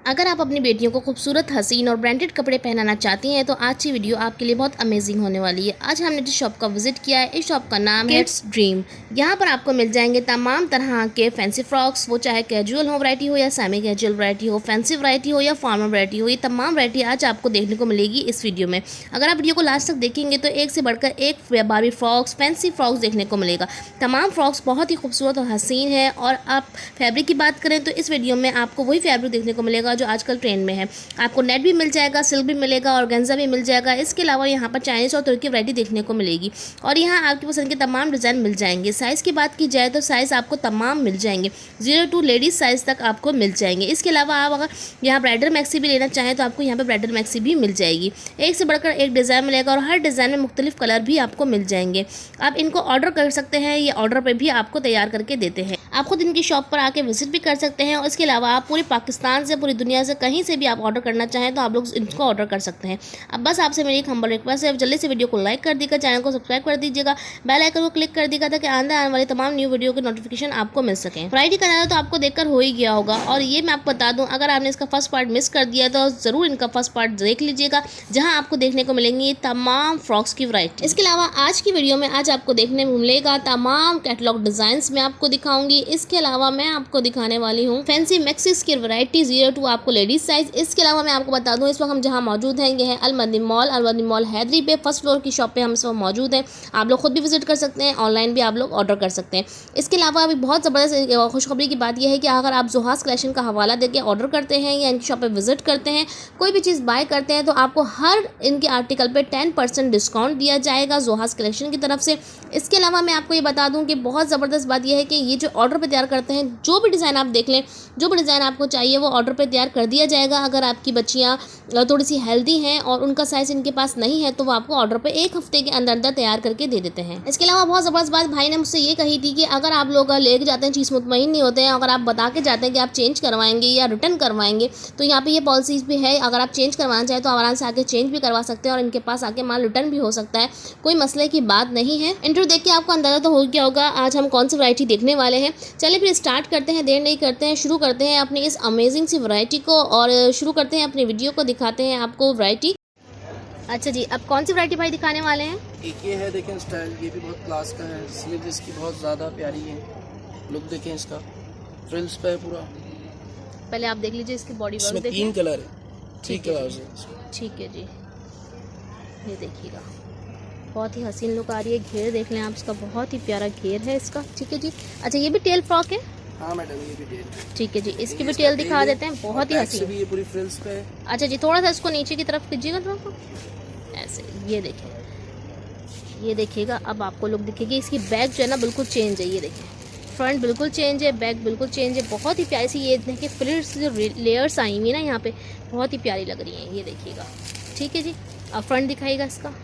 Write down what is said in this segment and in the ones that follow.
अगर आप अपनी बेटियों को खूबसूरत, हसीन और ब्रांडेड कपड़े पहनाना चाहती हैं तो आज की वीडियो आपके लिए बहुत अमेजिंग होने वाली है। आज हमने जिस शॉप का विजिट किया है, इस शॉप का नाम है किड्स ड्रीम। यहाँ पर आपको मिल जाएंगे तमाम तरह के फैंसी फ्रॉक्स, वो चाहे कैजुअल हो वैरायटी हो या सेमी कैजुअल वैरायटी हो, फैंसी वैरायटी हो या फॉर्मल वैरायटी हो, ये तमाम वैरायटी आज आपको देखने को मिलेगी इस वीडियो में। अगर आप वीडियो को लास्ट तक देखेंगे तो एक से बढ़कर एक बारबी फ्रॉक्स, फैंसी फ्रॉक्स देखने को मिलेगा। तमाम फ्रॉक्स बहुत ही खूबसूरत और हसीन है। और आप फैब्रिक की बात करें तो इस वीडियो में आपको वही फैब्रिक देखने को मिलेगा जो आजकल ट्रेंड में है। आपको नेट भी मिल जाएगा, सिल्क भी मिलेगा, ऑर्गेन्जा भी मिल जाएगा। इसके अलावा यहाँ पर चाइनीज और तुर्की वैरायटी देखने को मिलेगी और यहाँ आपकी पसंद के तमाम डिज़ाइन मिल जाएंगे। साइज़ की बात की जाए तो साइज़ आपको तमाम मिल जाएंगे, 0 to लेडीज़ साइज़ तक आपको मिल जाएंगे। इसके अलावा आप अगर यहाँ ब्राइडल मैक्सी भी लेना चाहें तो आपको यहाँ पर ब्राइडल मैक्सी भी मिल जाएगी। एक से बढ़कर एक डिज़ाइन मिलेगा और हर डिज़ाइन में मुख्तलिफ कलर भी आपको मिल जाएंगे। आप इनको ऑर्डर कर सकते हैं, ये ऑर्डर पर भी आपको तैयार करके देते हैं। आप खुद इनकी शॉप पर आके विजिट भी कर सकते हैं और इसके अलावा आप पूरे पाकिस्तान से, पूरी दुनिया से कहीं से भी आप ऑर्डर करना चाहें तो आप लोग इनको ऑर्डर कर सकते हैं। अब बस आपसे मेरी एक हम्बल रिक्वेस्ट है, जल्दी से वीडियो को लाइक कर दीजिएगा, चैनल को सब्सक्राइब कर दीजिएगा, बेल आइकन को क्लिक कर दीजिएगा ताकि आने वाली तमाम न्यू वीडियो की नोटिफिकेशन आपको मिल सके। वैरायटी का नाम तो आपको देखकर हो ही गया होगा और ये मैं आपको बता दूं, अगर आपने इसका फर्स्ट पार्ट मिस कर दिया तो ज़रूर इनका फर्स्ट पार्ट देख लीजिएगा, जहाँ आपको देखने को मिलेंगी तमाम फ्रॉक्स की वैरायटी। इसके अलावा आज की वीडियो में आज आपको देखने को मिलेगा तमाम कैटलॉग डिज़ाइंस में आपको दिखाऊंगी। इसके अलावा मैं आपको दिखाने वाली हूँ फैंसी मैक्सीज की वैरायटी 0 to आपको लेडीज साइज। इसके अलावा मैं आपको बता दूं, इस वक्त हम जहाँ मौजूद हैं ये है अलमदीन मॉल हैदरी पे, फर्स्ट फ्लोर की शॉप पे हम इस वक्त मौजूद हैं। आप लोग खुद भी विजिट कर सकते हैं, ऑनलाइन भी आप लोग ऑर्डर कर सकते हैं। इसके अलावा अभी बहुत ज़बरदस्त खुशखबरी की बात यह है कि अगर आप जोहास कलेक्शन का हवाला देकर ऑर्डर करते हैं या इनकी शॉप पर विजिट करते हैं, कोई भी चीज़ बाय करते हैं तो आपको हर इनके आर्टिकल पर 10% डिस्काउंट दिया जाएगा जोहास कलेक्शन की तरफ से। इसके अलावा मैं आपको ये बता दूँ कि बहुत ज़बरदस्त बात यह है कि ये जो ऑर्डर पर तैयार करते हैं, जो भी डिज़ाइन आप देख लें, जो भी डिज़ाइन आपको चाहिए वो ऑर्डर पे तैयार कर दिया जाएगा। अगर आपकी बच्चियाँ थोड़ी सी हेल्दी हैं और उनका साइज़ इनके पास नहीं है तो वो आपको ऑर्डर पे 1 हफ्ते के अंदर अंदर तैयार करके दे देते हैं। इसके अलावा बहुत ज़बरदस्त बात भाई ने मुझसे ये कही थी कि अगर आप लोग लेके जाते हैं, चीज़ मुतमईन नहीं होते हैं, अगर आप बता के जाते हैं कि आप चेंज करवाएंगे या रिटर्न करवाएंगे तो यहाँ पर ये पॉलिसीज़ भी है। अगर आप चेंज करवाना चाहें तो आराम से आके चेंज भी करवा सकते हैं और इनके पास आके माल रिटर्न भी हो सकता है, कोई मसले की बात नहीं है। इंटरव्यू देख के आपको अंदाज़ा तो हो गया होगा आज हम कौन सी वैरायटी देखने वाले हैं। चलिए फिर स्टार्ट करते हैं, देर नहीं करते हैं, शुरू करते हैं अपनी इस अमेजिंग सी वैरायटी को और शुरू करते हैं अपनी वीडियो को, दिखाते हैं आपको वैरायटी। अच्छा जी, अब कौन सी वैरायटी भाई दिखाने वाले हैं? एक ये है, देखें स्टाइल, ये भी बहुत क्लास का है। स्लीव इसकी बहुत ज़्यादा प्यारी है, लुक देखें इसका, फ्रिल्स पे है पूरा। पहले आप देख लीजिए इसकी बॉडी वर्क, इसमें 3 कलर है, 3 कलर है। ठीक है जी, ये देखिएगा बहुत ही हसीन लुक आ रही है। घेर देख लें आप, इसका बहुत ही प्यारा घेर है इसका। ठीक है जी। अच्छा, ये भी टेल फ्रॉक है? हाँ मैडम, ये भी टेल। ठीक है जी, इसकी भी टेल दिखा देते हैं, बहुत ही हसीन। ये पूरी फ्रिल्स पे है। अच्छा जी, थोड़ा सा इसको नीचे की तरफ कीजिएगा थोड़ा ऐसे, ये देखिए, ये देखिएगा। अब आपको लुक दिखेगी। इसकी बैक जो है ना बिल्कुल चेंज है, ये देखिए, फ्रंट बिल्कुल चेंज है, बैक बिल्कुल चेंज है। बहुत ही प्यारी सी ये देखिए फ्रिल्स जो लेयर्स आई हुई ना यहाँ पे, बहुत ही प्यारी लग रही हैं, ये देखिएगा। ठीक है जी, अब फ्रंट दिखाइएगा इसका,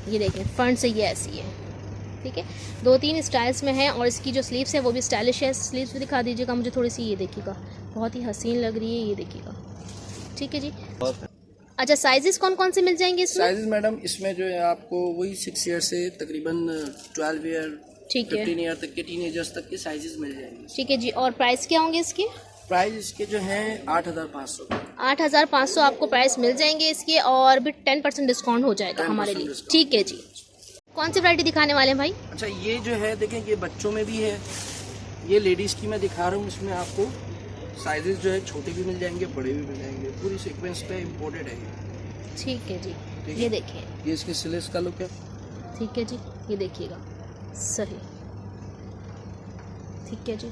ये देखिए फ्रंट से ये ऐसी है। ठीक है, 2-3 स्टाइल्स में है और इसकी जो स्लीव्स है वो भी स्टाइलिश है। स्लीव्स भी दिखा दीजिएगा मुझे थोड़ी सी, ये देखिएगा बहुत ही हसीन लग रही है, ये देखिएगा। ठीक है जी। अच्छा, साइजेस कौन कौन से मिल जाएंगे इसमें? साइजेस मैडम इसमें जो है आपको वही 6 ईयर से तकरीबन 12 ईयर, 15 ईयर तक के टीनेजर्स तक के साइजेस मिल जाएंगे। ठीक है जी। और प्राइस क्या होंगे इसके? प्राइस इसके जो है 8,500। 8,500 आपको प्राइस मिल जाएंगे इसके और भी 10% डिस्काउंट हो जाएगा हमारे लिए। ठीक है जी। कौन सी वैरायटी दिखाने वाले हैं भाई? अच्छा, ये जो है देखें, ये बच्चों में भी है, ये लेडीज़ की मैं दिखा रहा हूँ। इसमें आपको साइजेस जो है छोटे भी मिल जाएंगे, बड़े भी मिल जाएंगे, पूरी सीक्वेंस पे इम्पोर्टेड है ये। ठीक है जी, ये देखिए, ये इसके स्लीव्स का लुक है। ठीक है जी, ये देखिएगा सही। ठीक है जी,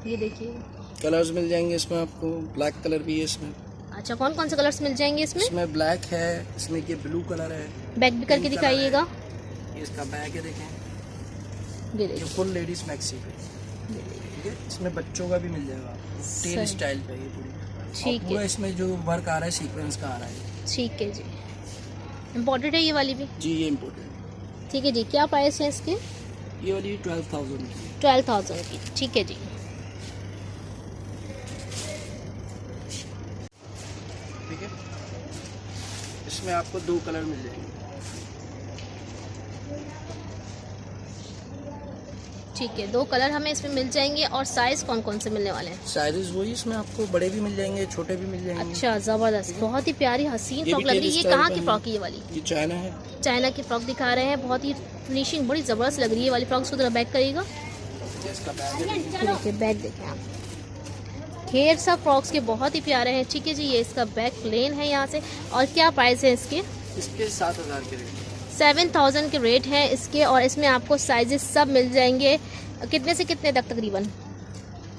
ये देखिए, कलर्स मिल जाएंगे इसमें आपको, ब्लैक कलर भी है इसमें। अच्छा, कौन कौन से कलर्स मिल जाएंगे इसमें? इसमें ब्लैक है, इसमें ये ब्लू कलर है। बैक भी करके दिखाइएगा। ये इसका बैग है, देखें, ये देखिए, फुल लेडीज मैक्सी पे। ठीक है, इसमें बच्चों का भी मिल जाएगा, टेल स्टाइल पे ये पूरी। ठीक है, पूरा इसमें जो वर्क आ रहा है सीक्वेंस का आ रहा है। ठीक है जी। इम्पोर्टेड है ये वाली भी? जी, ये इम्पोर्टेड। ठीक है जी। क्या प्राइस है इसके? ये वाली 12,000 की। 12,000 की। ठीक है जी। ठीक है, इसमें आपको 2 कलर मिल जाएंगे। ठीक है, 2 कलर हमें इसमें मिल जाएंगे। और साइज कौन कौन से मिलने वाले हैं? साइजेस वही, इसमें आपको बड़े भी मिल जाएंगे, छोटे भी मिल जाएंगे। अच्छा, जबरदस्त, बहुत ही प्यारी हसीन ये फ्रॉक भी लग रही है। ये टेडी कहाँ स्टाइल की का फ्रॉक है ये वाली? ये चाइना है। चाइना की फ्रॉक दिखा रहे हैं, बहुत ही फिनिशिंग बड़ी जबरदस्त लग रही है वाली फ्रॉक। थोड़ा बैक करिएगा, इसका बैग है। देखिए बैक देखें आप, ढेर सा फ्रॉक्स के बहुत ही प्यारे हैं। ठीक है जी, ये इसका बैक प्लेन है यहाँ से। और क्या प्राइस है इसके? इसके 7000 के रेट। 7000 के रेट हैं इसके। और इसमें आपको साइजेस सब मिल जाएंगे, कितने से कितने तक तकरीबन?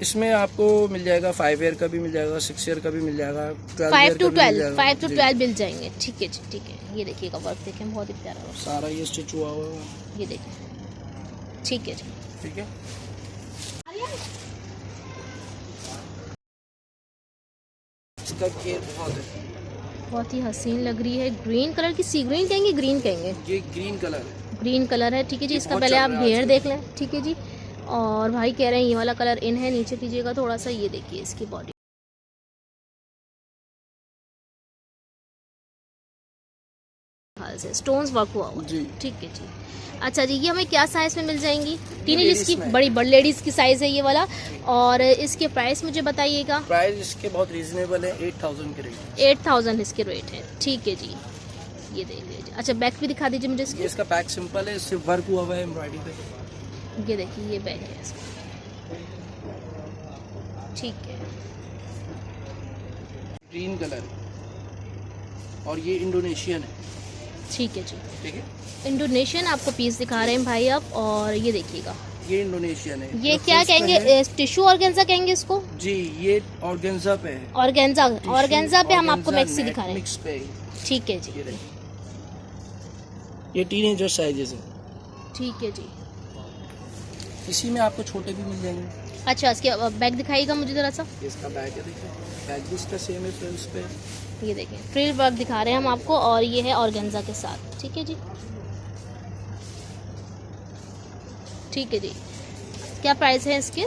इसमें आपको मिल जाएगा 5 ईयर का भी मिल जाएगा, 6 ईयर का भी मिल जाएगा, 5 to 12 मिल जाएंगे। ठीक है जी, ठीक है। ये देखिएगा वर्क देखें, बहुत ही प्यारा वर्क, सारा ये स्टिच हुआ हुआ है। ये देखिए। ठीक है जी, ठीक है। इसका केयर बहुत है, बहुत ही हसीन लग रही है। ग्रीन कलर की, सी ग्रीन कहेंगे, ग्रीन कहेंगे, ये ग्रीन कलर है। ग्रीन कलर है। ठीक है जी, ये इसका बहुत पहले चल आप रहा है घेर आजकल। देख लें। ठीक है जी। और भाई कह रहे हैं ये वाला कलर इन है, नीचे कीजिएगा थोड़ा सा। ये देखिए इसकी बॉडी हाल से स्टोन्स वर्क हुआ हुआ है। जी। ठीक है जी। अच्छा जी, ये हमें क्या साइज में मिल जाएंगी? टीनेज लेडीज इसकी में। बड़ी लेडीज की साइज है ये वाला। और इसके प्राइस मुझे बताइएगा। प्राइस इसके बहुत रीजनेबल है, 8000 के रेट। 8000 इसके रेट है। ठीक है जी, ये देख लीजिए। अच्छा, बैक भी दिखा दीजिए मुझे ये इसकी। इसका पैक सिंपल है, सिर्फ वर्क हुआ हुआ है एम्ब्रॉयडरी पे। ये देखिए, ये बैग है इसका। ठीक है, ग्रीन कलर और ये इंडोनेशियन है। ठीक है जी। ठीक है, इंडोनेशियन आपको पीस दिखा रहे हैं भाई आप। और ये देखिएगा, ये इंडोनेशियन है। ये जो क्या फिश का कहेंगे? है। टिश्यू ऑर्गेन्जा कहेंगे इसको? जी, ये ऑर्गेन्जा पे है। ऑर्गेन्जा, ऑर्गेन्जा पे हम ऑर्गेन्जा आपको मैक्सी नेट दिखा रहे हैं। मिक्स पे। ठीक है जी, ये देखिए, ये टीनेजर साइजेस है। ठीक है जी। इसी में आपको छोटे भी मिल जाएंगे। अच्छा, इसके बैग दिखाइएगा मुझे ज़रा सा। ये इसका बैग है, देखिए बैग भी इसका सेम है फ्रेंड्स पे। ये देखिए, फ्रिल वर्क दिखा रहे हैं हम आपको। और ये है ऑर्गेन्जा के साथ। ठीक है जी, ठीक है जी। क्या प्राइस है इसके?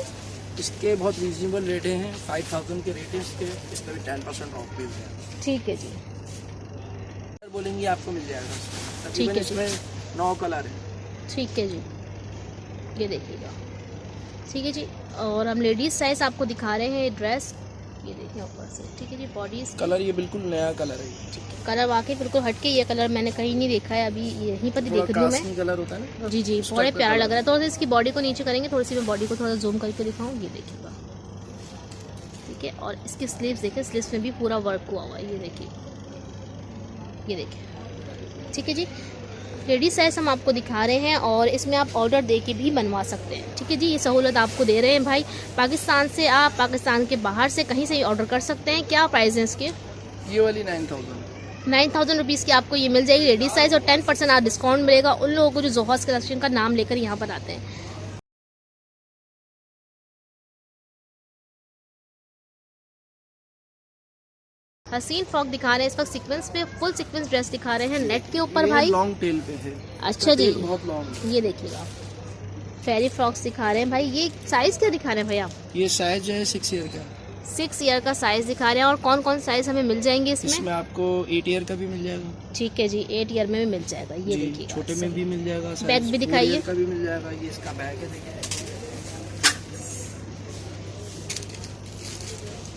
इसके बहुत रीजनेबल रेट हैं, 5000 के रेट है इसके। इस पर भी 10% ऑफ भी है। ठीक है जी, कलर बोलेंगे आपको मिल जाएगा। ठीक है जी। इसमें 9 कलर है। ठीक है जी, ये देखिएगा। ठीक है जी। और हम लेडीज साइज आपको दिखा रहे हैं ये ड्रेस। ये देखिए ऊपर से। ठीक है जी, बॉडी कलर ये बिल्कुल नया कलर है। ठीक है, कलर वाकई बिल्कुल हटके। ये कलर मैंने कहीं नहीं देखा है, अभी यहीं पर ही देख रही हूँ मैं। कलर होता है ना। जी जी, उस बड़े टाइप का प्यारा कलर लग रहा है। थोड़ा सा इसकी बॉडी को नीचे करेंगे, थोड़ी सी मैं बॉडी को थोड़ा जूम करके दिखाऊँ। ये देखिएगा। ठीक है, और इसके स्लीव्स देखिए, स्लीव्स में भी पूरा वर्क हुआ हुआ है। ये देखिए, ये देखिए। ठीक है जी, लेडीज साइज हम आपको दिखा रहे हैं। और इसमें आप ऑर्डर दे के भी बनवा सकते हैं। ठीक है जी, ये सहूलत आपको दे रहे हैं भाई। पाकिस्तान से, आप पाकिस्तान के बाहर से कहीं से भी ऑर्डर कर सकते हैं। क्या प्राइस है इसके? ये वाली 9000। 9000 रुपीज़ की आपको ये मिल जाएगी लेडीज साइज। और 10% आप डिस्काउंट मिलेगा उन लोगों को जो जोहास कलेक्शन का नाम लेकर यहाँ पर आते हैं। हसीन फ्रॉक दिखा रहे हैं इस वक्त सीक्वेंस पे, फुल सीक्वेंस ड्रेस दिखा रहे हैं नेट के ऊपर भाई। लॉन्ग टेल पे है। अच्छा जी, बहुत लॉन्ग। ये देखिएगा, फेरी फ्रॉक्स दिखा रहे हैं भाई। ये साइज क्या दिखा रहे हैं भाई आप? ये साइज जो है 6 ईयर का। 6 ईयर का साइज दिखा रहे हैं। और कौन कौन साइज हमें मिल जाएंगे इसमें? इसमें आपको 8 ईयर का भी मिल जाएगा। ठीक है जी, 8 ईयर में भी मिल जाएगा। ये जी, देखिए, छोटे में भी मिल जाएगा। बैग भी दिखाइए। 4 ईयर का भी मिल जाएगा। ये इसका बैग है, देखिए।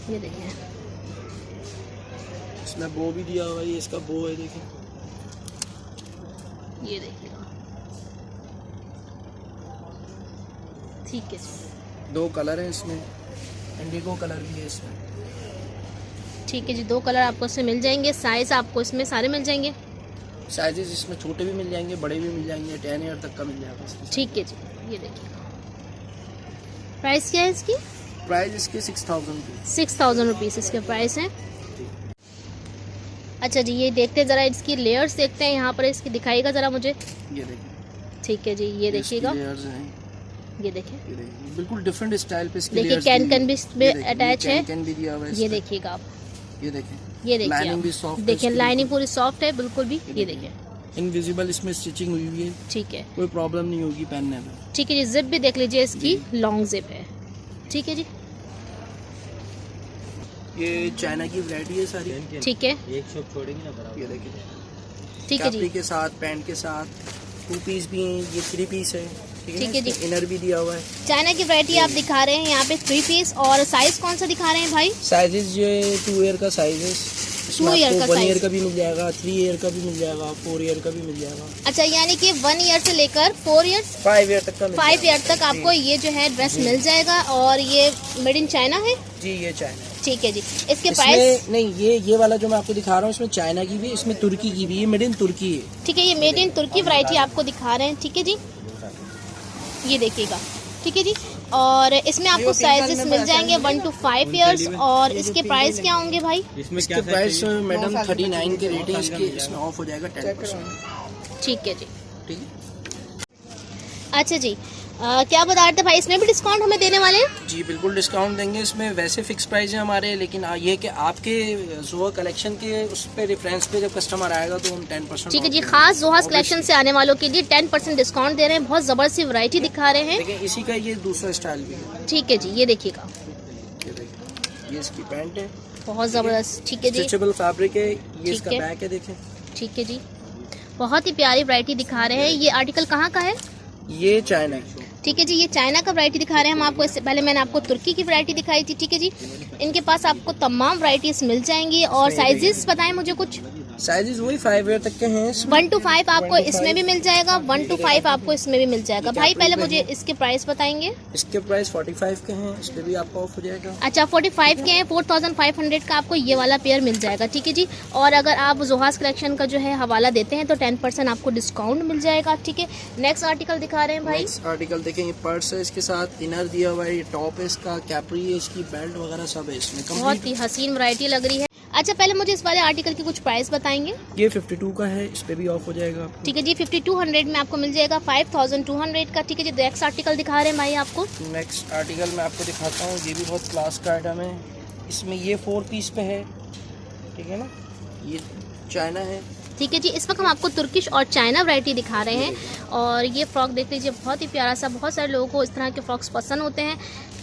ये देखिए, इसमें बो भी दिया हुआ है। ये इसका बो है, देखिए। ये देखिएगा। ठीक है जी, 2 कलर हैं इसमें, इंडिगो कलर भी है इसमें। ठीक है जी, 2 कलर आपको इसमें मिल जाएंगे। साइज आपको इसमें सारे मिल जाएंगे। साइजेस इसमें छोटे भी मिल जाएंगे, बड़े भी मिल जाएंगे। 10 ईयर तक का मिल जाएगा इसमें। ठीक है जी, ये देखिएगा। प्राइस क्या है इसकी? प्राइस इसके 6000 की। 6000 रुपीज़ इसके प्राइस हैं। अच्छा जी, ये देखते हैं ज़रा इसकी लेयर्स देखते हैं यहाँ पर। इसकी दिखाइएगा ज़रा मुझे। ये देखिए। ठीक है जी, ये देखिएगा। लेयर्स हैं। ये देखिए, ये देखिए, बिल्कुल डिफरेंट स्टाइल पे इसकी देखिए लेयर्स कैन दी कैन हुई भी है। इसमें ये देखिए, अटैच है। कैन भी दिया हुआ है ये इस पे। देखिएगा आप, ये देखिए, ये देखिए लाइनिंग भी आप। सॉफ्ट है देखिए इसकी। लाइनिंग पूरी सॉफ्ट है बिल्कुल भी। ये देखिए, इनविजिबल इसमें स्टिचिंग हुई हुई है। ठीक है। कोई प्रॉब्लम नहीं होगी पहनने में। ठीक है जी, जिप भी देख लीजिए इसकी, लॉन्ग जिप है। ठीक है जी, ये चाइना की वैरायटी है सारी। ठीक है, एक शॉप छोड़ेंगे ना बराबर। ये देखिए, ठीक है जी। कैपरी के साथ, पैंट के साथ 2 पीस भी हैं। ये 3 पीस है। ठीक है जी। इनर भी दिया हुआ है। चाइना की वैरायटी आप दिखा रहे हैं यहाँ पे 3 पीस, और साइज कौन सा दिखा रहे हैं भाई? साइजेस जो है 2 ईयर का साइज है, 2 ईयर का 1 ईयर साइज। का भी मिल जाएगा, 3 ईयर का भी मिल जाएगा, 4 ईयर का भी मिल जाएगा। अच्छा, यानी कि 1 ईयर से लेकर 4 ईयर 5 ईयर तक का 5 ईयर तक आपको ये जो है ड्रेस मिल जाएगा। और ये मेड इन चाइना है? जी, ये चाइना है। ठीक है जी। इसके प्राइस? नहीं, ये वाला जो मैं आपको दिखा रहा हूँ इसमें चाइना की भी, इसमें तुर्की की भी, ये मेड इन तुर्की है। ठीक है, ये मेड इन तुर्की वैरायटी आपको दिखा रहे हैं। ठीक है जी, ये देखिएगा। ठीक है जी, और इसमें आपको साइजेस मिल जाएंगे 1 to 5 ईयर्स। और इसके प्राइस क्या होंगे भाई? इसके प्राइस मैडम 39 के रेट है इसके, इसमें ऑफ हो जाएगा 10%। ठीक है जी। ठीक है। अच्छा जी, क्या बता रहे थे भाई, इसमें भी डिस्काउंट हमें देने वाले हैं? जी बिल्कुल डिस्काउंट देंगे इसमें। वैसे फिक्स प्राइस है हमारे, लेकिन ये कि आपके जोहा कलेक्शन के उस पे रेफरेंस पे जब कस्टमर आएगा तो हम 10%। ठीक है जी, खास जोहास कलेक्शन से आने वालों के लिए 10% डिस्काउंट दे रहे हैं। बहुत जबरदस्त वैरायटी दिखा रहे हैं। लेकिन इसी का ये दूसरा स्टाइल भी है। ठीक है जी, ये देखिएगा, ये इसकी पैंट है, बहुत जबरदस्त। ठीक है जी, स्ट्रेचेबल फैब्रिक है। ये ठीक इसका है। बैक है, देखें। ठीक है जी, बहुत ही प्यारी वैरायटी दिखा रहे हैं। ये आर्टिकल कहाँ का है? ये चाइना है। ठीक है जी, ये चाइना का वैरायटी दिखा रहे हैं हम आपको। इससे पहले मैंने आपको तुर्की की वैरायटी दिखाई थी। ठीक है जी, इनके पास आपको तमाम वैरायटीज मिल जाएंगी। और साइजेस बताएं मुझे कुछ। साइजेस वही 5 ईयर तक के हैं। 1 to 5 आपको इसमें भी मिल जाएगा, 1 to 5 आपको इसमें भी मिल जाएगा। भाई पहले मुझे इसके प्राइस बताएंगे। इसके प्राइस 45 के हैं, इस पे भी आपका ऑफ हो जाएगा। अच्छा, 45 के हैं। 4500 का आपको ये वाला पेयर मिल जाएगा। ठीक है जी, और अगर आप जोहास कलेक्शन का जो है हवाला देते हैं तो 10% आपको डिस्काउंट मिल जाएगा। ठीक है, नेक्स्ट आर्टिकल दिखा रहे हैं भाई। नेक्स्ट आर्टिकल देखें, ये पर्स है, इसके साथ इनर दिया हुआ है, ये टॉप है इसका, कैपरी है इसकी, बेल्ट वगैरह सब है इसमें। बहुत ही हसीन वैरायटी लग रही है। अच्छा, पहले मुझे इस वाले आर्टिकल की कुछ प्राइस बताएंगे। ये 52 का है, इस पे भी ऑफ हो जाएगा आपको। ठीक है जी, 5200 में आपको मिल जाएगा 5200 का। ठीक है जी, नेक्स्ट आर्टिकल दिखा रहे हैं भाई आपको। नेक्स्ट आर्टिकल मैं आपको दिखाता हूँ, ये भी बहुत क्लास का आइटम है। इसमें ये 4 पीस पे है, ठीक है ना, ये चाइना है। ठीक है जी, इस वक्त हम आपको तुर्किश और चाइना वैरायटी दिखा रहे हैं। और ये फ्रॉक देख लीजिए, बहुत ही प्यारा सा। बहुत सारे लोगों को इस तरह के फ्रॉक्स पसंद होते हैं,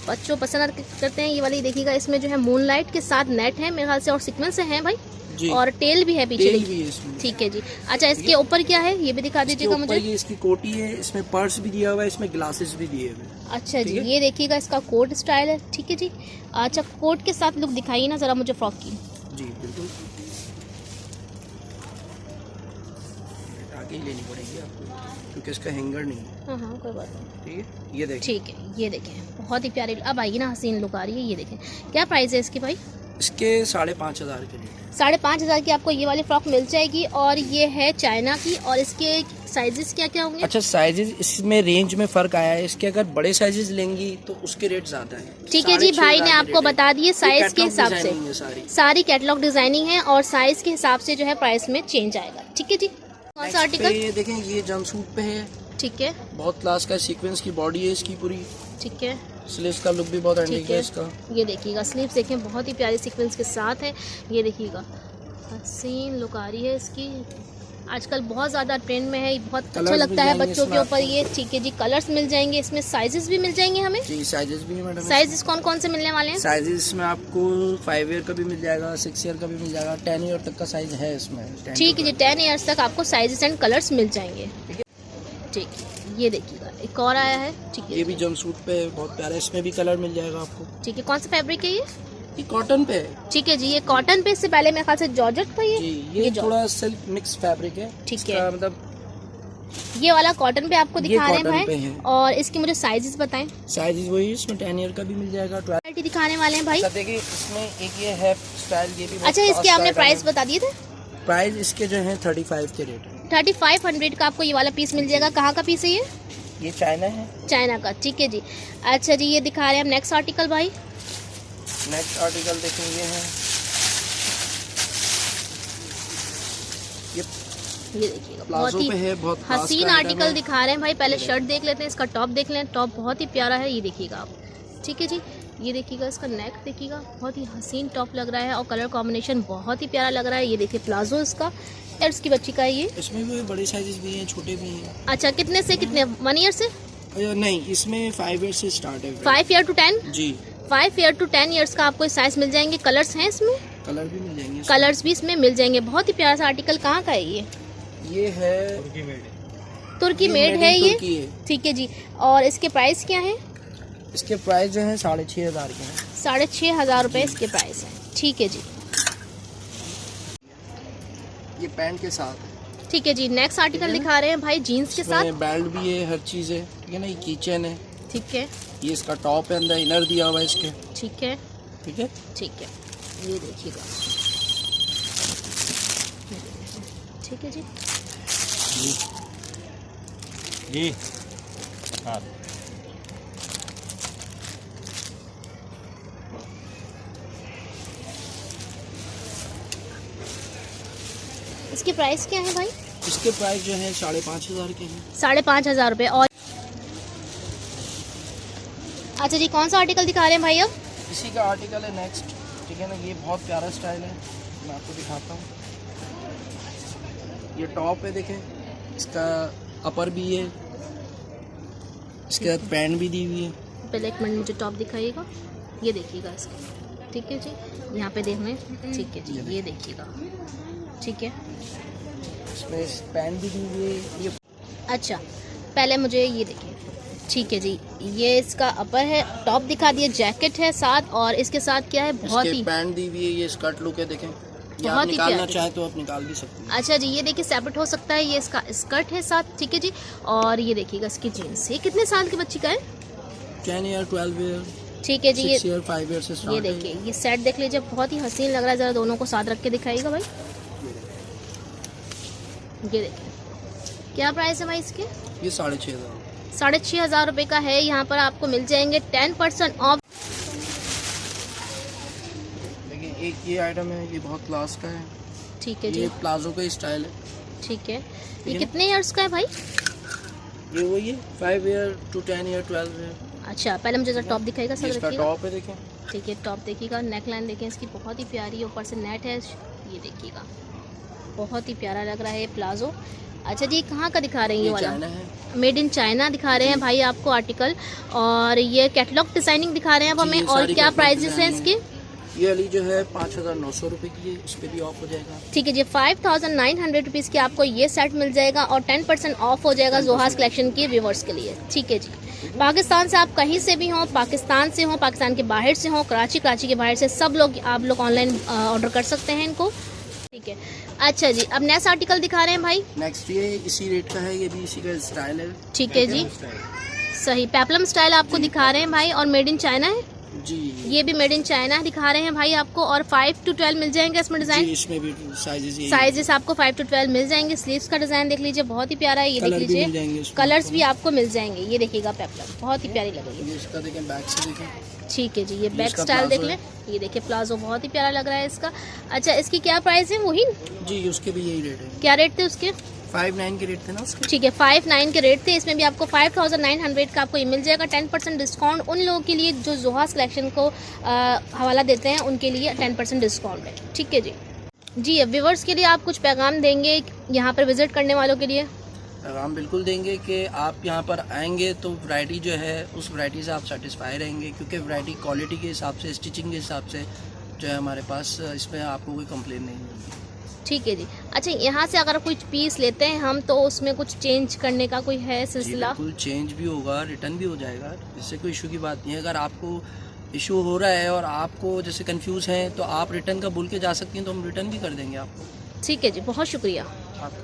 बच्चों पसंद करते हैं। ये वाली देखिएगा, इसमें जो है मूनलाइट के साथ नेट है मेरे ख्याल से, और सीक्वेंस से है भाई जी। और टेल भी है पीछे, टेल भी है इसमें। ठीक है जी। अच्छा, इसके ऊपर क्या है ये भी दिखा दीजिएगा मुझे। ये इसकी कोटी है, इसमें पर्स भी दिया हुआ है, इसमें ग्लासेस भी दिए हुए हैं। अच्छा जी, ये देखिएगा, इसका कोट स्टाइल है। ठीक है जी। अच्छा, कोट के साथ लुक दिखाइए ना जरा मुझे फ्रॉक की। जी बिल्कुल, आगे ही लेनी पड़ेगी आपको क्योंकि इसका हैंगर नहीं है। हाँ हाँ, कोई बात नहीं। ठीक है, ये देखें। ठीक है, ये देखें, बहुत ही प्यारी। अब आइए ना, हसीन लुक आ रही है। ये देखें, क्या प्राइस है इसकी भाई? इसके 5500 के रेट है। 5500 की आपको ये वाली फ्रॉक मिल जाएगी। और ये है चाइना की। और इसके साइजेस क्या क्या होंगे? अच्छा, साइजेस इसमें रेंज में फर्क आया है। इसके अगर बड़े साइजेस लेंगी तो उसके रेट ज्यादा है। ठीक है जी, भाई ने आपको बता दिए साइज के हिसाब से। सारी कैटलॉग डिजाइनिंग है और साइज के हिसाब से जो है प्राइस में चेंज आएगा। ठीक है जी। कौन सा आर्टिकल? ये देखें, ये जंपसूट पे है, ठीक है, बहुत क्लास का सीक्वेंस की बॉडी है इसकी पूरी। ठीक है, स्लीव्स का लुक भी बहुत ठीक एंटीक है इसका। ये देखिएगा, स्लीव्स देखें, बहुत ही प्यारी सीक्वेंस के साथ है। ये देखिएगा, हसीन लुक आ रही है इसकी। आजकल बहुत ज़्यादा ट्रेंड में है, बहुत अच्छा लगता है बच्चों के ऊपर ये। ठीक है जी, कलर्स मिल जाएंगे इसमें, साइजेस भी मिल जाएंगे हमें। जी, साइजेस भी है मैडम। साइजेस कौन कौन से मिलने वाले हैं? साइजेस में आपको 5 ईयर का भी मिल जाएगा, 6 ईयर का भी मिल जाएगा, 10 ईयर तक का साइज है इसमें। ठीक है जी, 10 ईयर्स तक आपको साइजेस एंड कलर्स मिल जाएंगे। ठीक है, ये देखिएगा, एक और आया है। ठीक है, ये भी जंपसूट पे है, बहुत प्यारा, इसमें भी कलर मिल जाएगा आपको। ठीक है, कौन सा फैब्रिक है ये? ये कॉटन पे है। ठीक है जी, ये कॉटन पे, इससे पहले मेरे ख्याल से जॉर्जेट था ये। जी, ये थोड़ा सिल्क मिक्स फैब्रिक है। ठीक है, मतलब ये वाला कॉटन पे आपको दिखा रहे हैं कॉटन पे भाई। है। और इसकी मुझे साइजेस बताएं। साइजेस वही, इसमें 10 ईयर का भी मिल जाएगा, 12 वैरायटी दिखाने वाले हैं भाई। देखिए, इसमें एक ये है स्टाइल, ये भी अच्छा, इसके आपने प्राइस बता दिए थे? प्राइस इसके जो है 35 के रेट है। 3500 का आपको ये वाला पीस मिल जाएगा। कहाँ का पीस है ये? ये चाइना है। चाइना का, ठीक है जी। अच्छा जी, ये दिखा रहे हैं हम नेक्स्ट आर्टिकल भाई। नेक्स्ट आर्टिकल देखेंगे है, ये देखिएगा, बहुत प्लाजो ही पे है, बहुत हसीन आर्टिकल दिखा रहे हैं भाई। पहले शर्ट देख लेते हैं, इसका टॉप देख लें। टॉप बहुत ही प्यारा है, ये देखिएगा आप। ठीक है जी, ये देखिएगा, इसका नेक देखिएगा, बहुत ही हसीन टॉप लग रहा है और कलर कॉम्बिनेशन बहुत ही प्यारा लग रहा है। ये देखिए प्लाजो इसका, और इसकी बच्ची का है ये। इसमें भी बड़े साइजेस भी हैं, छोटे भी हैं। अच्छा, कितने से कितने? 1 ईयर से? नहीं, इसमें 5 ईयर से स्टार्ट है। 5 ईयर टू 10? जी, 5 ईयर टू 10 ईयर्स का आपको साइज मिल जाएंगे। कलर्स हैं इसमें? कलर भी मिल जाएंगे। कलर्स भी इसमें मिल जाएंगे। बहुत ही प्यारा सा आर्टिकल। कहाँ का है ये? ये है तुर्की मेड है ये? तुर्की है। ठीक है जी। और इसके प्राइस क्या है? इसके प्राइस जो है 6,500 के हैं। 6,500 रुपये इसके प्राइस है। ठीक है जी। ये पैंट के साथ है। ठीक है जी। नेक्स्ट आर्टिकल दिखा रहे हैं भाई जीन्स के साथ। बेल्ट भी है, हर चीज़ है, ठीक है ना। ये कीचेन है, ठीक है। ये इसका टॉप है, अंदर इनर दिया हुआ है इसके, ठीक है। ठीक है। ठीक है, ये देखिएगा। ठीक है जी। जी हाँ। इसकी प्राइस क्या है भाई? इसके प्राइस जो है 5,500 के हैं। 5,500 रुपये। और अच्छा जी, कौन सा आर्टिकल दिखा रहे हैं भाई अब? इसी का आर्टिकल है नेक्स्ट, ठीक है ना। ये बहुत प्यारा स्टाइल है, मैं आपको दिखाता हूँ। ये टॉप है, देखें, इसका अपर भी है, इसके बाद पैंट भी दी हुई है। पहले एक मिनट मुझे टॉप दिखाइएगा। ये देखिएगा इसका। ठीक है जी, यहाँ पे देख लें। ठीक है जी, ये देखिएगा। ठीक है। इसमें पैंट भी दी हुई है। ये अच्छा, पहले मुझे ये देखिए। ठीक है जी, ये इसका अपर है, टॉप दिखा दिए, जैकेट है साथ, और इसके साथ क्या है, बहुत ही पैंट दी हुई है। ये स्कर्ट लुक है, देखें। ये आप बहुत ही निकालना प्यारी। चाहे तो आप निकाल भी सकते हैं। अच्छा जी, ये देखिए सेपरेट हो सकता है। ये इसका स्कर्ट है साथ। ठीक है जी। और ये देखिएगा इसकी जीन्स। ये कितने साल की बच्ची का है? 10 ईयर, 12 ईयर, ठीक है जी। 6 ईयर, 5 ईयर से ये स्टार्ट है। देखिए, ये सेट देख लीजिए, बहुत ही हसीन लग रहा है। ज़रा दोनों को साथ रख के दिखाइएगा भाई। ये देखिए, क्या प्राइस है भाई इसके? ये 6,500। 6,500 रुपये का है। यहाँ पर आपको मिल जाएंगे 10% ऑफ। देखिए, एक ये आइटम है, ये बहुत क्लास का है। ठीक है ये जी। प्लाजो का स्टाइल है। ठीक है। ये है। कितने ईयर्स का है भाई? ये वही है, 5 ईयर टू 10 ईयर, 12 ईयर। अच्छा, पहले मुझे जरा टॉप दिखाएगा ये सर, इसका देखिएगा। टॉप है, देखें। ठीक है, टॉप देखिएगा। नेक लाइन देखें इसकी, बहुत ही प्यारी है। ऊपर से नेट है, ये देखिएगा, बहुत ही प्यारा लग रहा है प्लाजो। अच्छा जी, कहाँ का दिखा रहे हैं ये वाला? चाइना है। मेड इन चाइना दिखा रहे हैं भाई आपको आर्टिकल। और ये कैटलॉग डिजाइनिंग दिखा रहे हैं अब जी, हमें। ये और सारी क्या catalog प्राइजेस हैं designing इसके? ये वाली जो है 5,900 रुपये की है, इस पर भी ऑफ हो जाएगा। ठीक है जी, 5,900 रुपीज़ की आपको ये सेट मिल जाएगा और 10% ऑफ हो जाएगा जोहास कलेक्शन के व्यूवर्स के लिए। ठीक है जी। पाकिस्तान से आप कहीं से भी हों, पाकिस्तान से हों, पाकिस्तान के बाहर से हों, कराची के बाहर से, सब लोग आप लोग ऑनलाइन ऑर्डर कर सकते हैं इनको। ठीक है। अच्छा जी, अब नेक्स्ट आर्टिकल दिखा रहे हैं भाई। नेक्स्ट ये इसी रेट का है, ये भी इसी का स्टाइल है। ठीक है जी, सही पेप्लम स्टाइल आपको दिखा रहे हैं भाई। और मेड इन चाइना है जी। ये भी, मेड इन चाइना दिखा रहे हैं भाई आपको। और 5 to 12 मिल जाएंगे इसमें जी, डिजाइन। इसमें भी साइजेस आपको 5 to 12 मिल जाएंगे। स्लीव्स का डिजाइन देख लीजिए, बहुत ही प्यारा है। ये देख लीजिए, कलर्स भी आपको मिल जाएंगे। ये देखिएगा पेप्लम, बहुत ही प्यारी लग रही है। इसका देखें, बैक से देखें। ठीक है जी, ये बैक इसका स्टाइल देख प्लाजो लें। ये देखिए प्लाजो, बहुत ही प्यारा लग रहा है इसका। अच्छा, इसकी क्या प्राइस है? वही जी, उसके भी यही रेट है। क्या रेट थे उसके? 5,900 के रेट थे ना उसके। ठीक है, 5,900 के रेट थे। इसमें भी आपको 5,900 का आपको ये मिल जाएगा। 10% डिस्काउंट उन लोगों के लिए जो जोहास कलेक्शन को हवाला देते हैं, उनके लिए 10% डिस्काउंट है। ठीक है जी। जी, अब व्यूवर्स के लिए आप कुछ पैगाम देंगे यहाँ पर विजिट करने वालों के लिए? हम बिल्कुल देंगे कि आप यहाँ पर आएंगे तो वैरायटी जो है, उस वैरायटी से आप सेटिस्फाई रहेंगे, क्योंकि वैरायटी क्वालिटी के हिसाब से, स्टिचिंग के हिसाब से जो है हमारे पास, इसमें आपको कोई कंप्लेन नहीं होगी। ठीक है जी। अच्छा, यहाँ से अगर कुछ पीस लेते हैं हम, तो उसमें कुछ चेंज करने का कोई है सिलसिला? बिल्कुल चेंज भी होगा, रिटर्न भी हो जाएगा, इससे कोई इशू की बात नहीं है। अगर आपको इशू हो रहा है और आपको जैसे कंफ्यूज हैं, तो आप रिटर्न का बोल के जा सकती हैं, तो हम रिटर्न भी कर देंगे आपको। ठीक है जी, बहुत शुक्रिया। आप